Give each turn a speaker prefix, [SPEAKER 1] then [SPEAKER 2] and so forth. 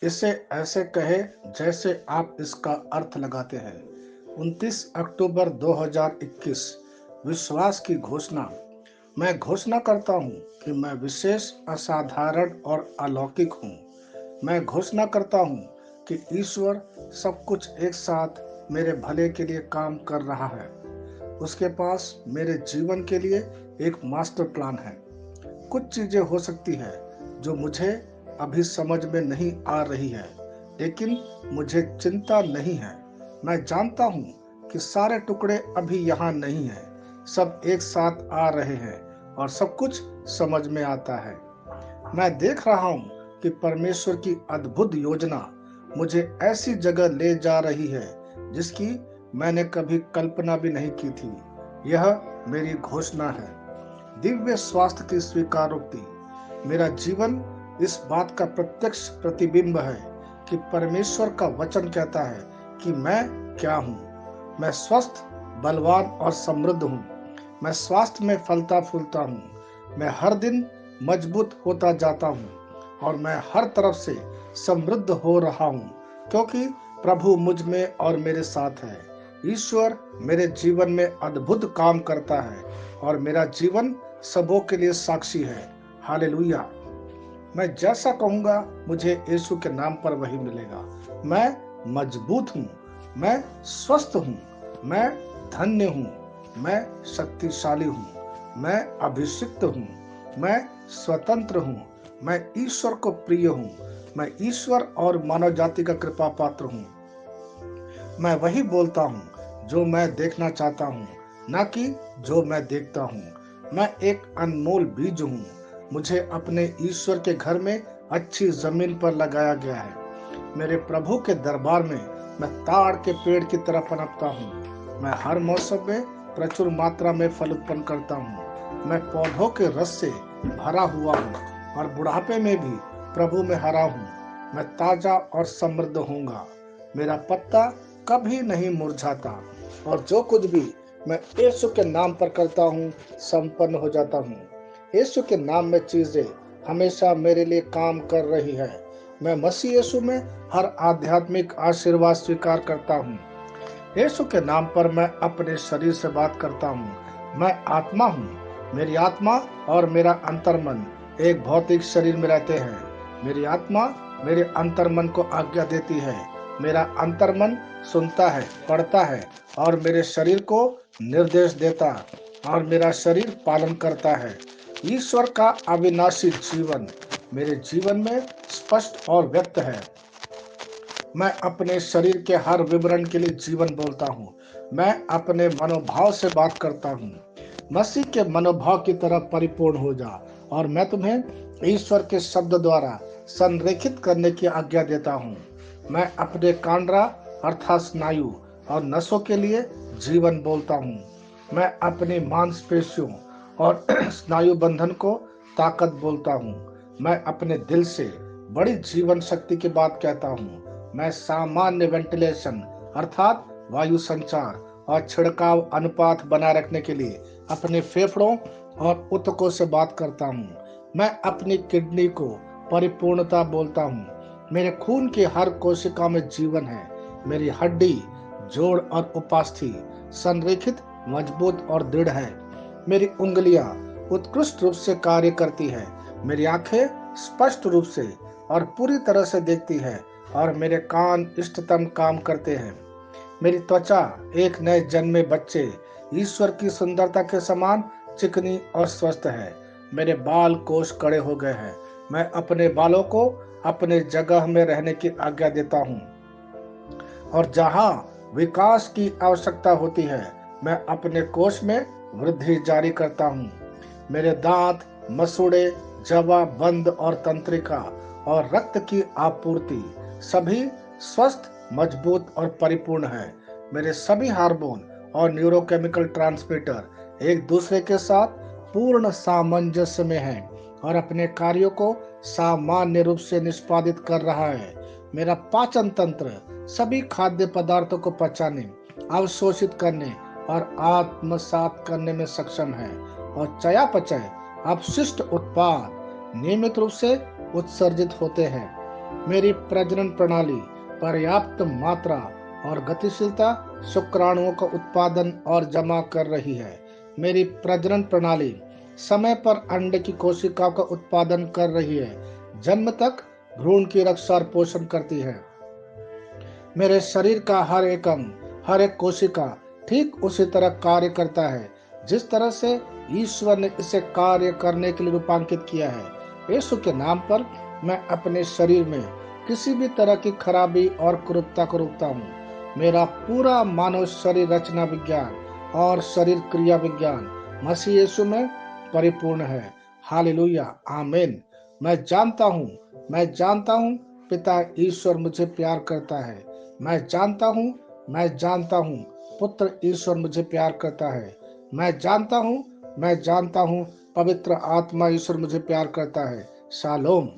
[SPEAKER 1] इसे ऐसे कहे जैसे आप इसका अर्थ लगाते हैं। 29 अक्टूबर 2021। विश्वास की घोषणा। मैं घोषणा करता हूँ कि मैं विशेष, असाधारण और अलौकिक हूँ। मैं घोषणा करता हूँ कि ईश्वर सब कुछ एक साथ मेरे भले के लिए काम कर रहा है। उसके पास मेरे जीवन के लिए एक मास्टर प्लान है। कुछ चीजें हो सकती है जो मुझे अभी समझ में नहीं आ रही है, लेकिन मुझे चिंता नहीं है। मैं जानता हूँ कि सारे टुकड़े अभी यहाँ नहीं हैं, सब एक साथ आ रहे हैं और सब कुछ समझ में आता है। मैं देख रहा हूँ कि परमेश्वर की अद्भुत योजना मुझे ऐसी जगह ले जा रही है जिसकी मैंने कभी कल्पना भी नहीं की थी। यह मेरी घोषणा है। दिव्य स्वास्थ्य की स्वीकारोक्ति। मेरा जीवन इस बात का प्रत्यक्ष प्रतिबिंब है कि परमेश्वर का वचन कहता है कि मैं क्या हूँ। मैं स्वस्थ, बलवान और समृद्ध हूँ। मैं स्वास्थ्य में फलता फूलता हूँ। मैं हर दिन मजबूत होता जाता हूँ और मैं हर तरफ से समृद्ध हो रहा हूँ, क्योंकि प्रभु मुझ में और मेरे साथ है। ईश्वर मेरे जीवन में अद्भुत काम करता है और मेरा जीवन सबों के लिए साक्षी है। हालेलुया। मैं जैसा कहूंगा मुझे यीशु के नाम पर वही मिलेगा। मैं मजबूत हूँ। मैं स्वस्थ हूँ। मैं धन्य हूँ। मैं शक्तिशाली हूँ। मैं अभिषिक्त हूँ। मैं स्वतंत्र हूँ। मैं ईश्वर को प्रिय हूँ। मैं ईश्वर और मानव जाति का कृपा पात्र हूँ। मैं वही बोलता हूँ जो मैं देखना चाहता हूँ, ना कि जो मैं देखता हूँ। मैं एक अनमोल बीज हूँ। मुझे अपने ईश्वर के घर में अच्छी जमीन पर लगाया गया है। मेरे प्रभु के दरबार में मैं ताड़ के पेड़ की तरह पनपता हूँ। मैं हर मौसम में प्रचुर मात्रा में फल उत्पन्न करता हूँ। मैं पौधों के रस से भरा हुआ हूँ और बुढ़ापे में भी प्रभु में हरा हूँ। मैं ताजा और समृद्ध होऊंगा। मेरा पत्ता कभी नहीं मुरझाता और जो कुछ भी मैं यीशु के नाम पर करता हूँ संपन्न हो जाता हूँ। यीशु के नाम में चीजें हमेशा मेरे लिए काम कर रही है। मैं मसीह यीशु में हर आध्यात्मिक आशीर्वाद स्वीकार करता हूँ। यीशु के नाम पर मैं अपने शरीर से बात करता हूँ। मैं आत्मा हूँ। मेरी आत्मा और मेरा अंतर्मन एक भौतिक शरीर में रहते हैं। मेरी आत्मा मेरे अंतर्मन को आज्ञा देती है। मेरा अंतर्मन सुनता है, पढ़ता है और मेरे शरीर को निर्देश देता और मेरा शरीर पालन करता है। ईश्वर का अविनाशी जीवन मेरे जीवन में स्पष्ट और व्यक्त है। मैं अपने शरीर के हर विवरण के लिए जीवन बोलता हूँ। मैं अपने मनोभाव से बात करता हूँ। मसीह के मनोभाव की तरह परिपूर्ण हो जा और मैं तुम्हें ईश्वर के शब्द द्वारा संरेखित करने की आज्ञा देता हूँ। मैं अपने कांड्रा अर्थात स्नायु और नसों के लिए जीवन बोलता हूँ। मैं अपनी मांसपेशियों और स्नायु बंधन को ताकत बोलता हूँ। मैं अपने दिल से बड़ी जीवन शक्ति की बात कहता हूँ। मैं सामान्य वेंटिलेशन अर्थात वायु संचार और छिड़काव अनुपात बनाए रखने के लिए अपने फेफड़ों और ऊतकों से बात करता हूँ। मैं अपनी किडनी को परिपूर्णता बोलता हूँ। मेरे खून की हर कोशिका में जीवन है। मेरी हड्डी, जोड़ और उपास्थि संरेखित, मजबूत और दृढ़ है। मेरी उंगलियां उत्कृष्ट रूप से कार्य करती है। मेरी आंखें स्पष्ट रूप से और पूरी तरह से देखती है और मेरे कान इष्टतम काम करते हैं। मेरी त्वचा एक नए जन्मे बच्चे ईश्वर की सुंदरता के समान चिकनी और स्वस्थ है। मेरे बाल कोष कड़े हो गए हैं। मैं अपने बालों को अपने जगह में रहने की आज्ञा देता हूँ और जहाँ विकास की आवश्यकता होती है मैं अपने कोष में वृद्धि जारी करता हूँ। मेरे दांत, मसूड़े, जवा, बंद और तंत्रिका और रक्त की आपूर्ति सभी स्वस्थ, मजबूत और परिपूर्ण है। मेरे सभी हार्मोन और न्यूरोकेमिकल ट्रांसमीटर एक दूसरे के साथ पूर्ण सामंजस्य में हैं और अपने कार्यों को सामान्य रूप से निष्पादित कर रहा है। मेरा पाचन तंत्र सभी खाद्य पदार्थों को पचाने, अवशोषित करने और आत्मसात करने में सक्षम है और चयापचय अपशिष्ट उत्पाद नियमित रूप से उत्सर्जित होते हैं। मेरी प्रजनन प्रणाली पर्याप्त मात्रा और गतिशीलता शुक्राणुओं का उत्पादन और जमा कर रही है। मेरी प्रजनन प्रणाली समय पर अंडे की कोशिकाओं का उत्पादन कर रही है, जन्म तक भ्रूण की रक्षा और पोषण करती है। मेरे शरीर का हर एक अंग, हर एक कोशिका ठीक उसी तरह कार्य करता है जिस तरह से ईश्वर ने इसे कार्य करने के लिए रूपांकित किया है। यीशु के नाम पर मैं अपने शरीर में किसी भी तरह की खराबी और कुरूपता को रोकता हूँ। मेरा पूरा मानव शरीर रचना विज्ञान और शरीर क्रिया विज्ञान मसीह यीशु में परिपूर्ण है। हालेलुया, आमीन। मैं जानता हूँ पिता ईश्वर मुझे प्यार करता है। मैं जानता हूँ पुत्र ईश्वर मुझे प्यार करता है। मैं जानता हूँ पवित्र आत्मा ईश्वर मुझे प्यार करता है। शालोम।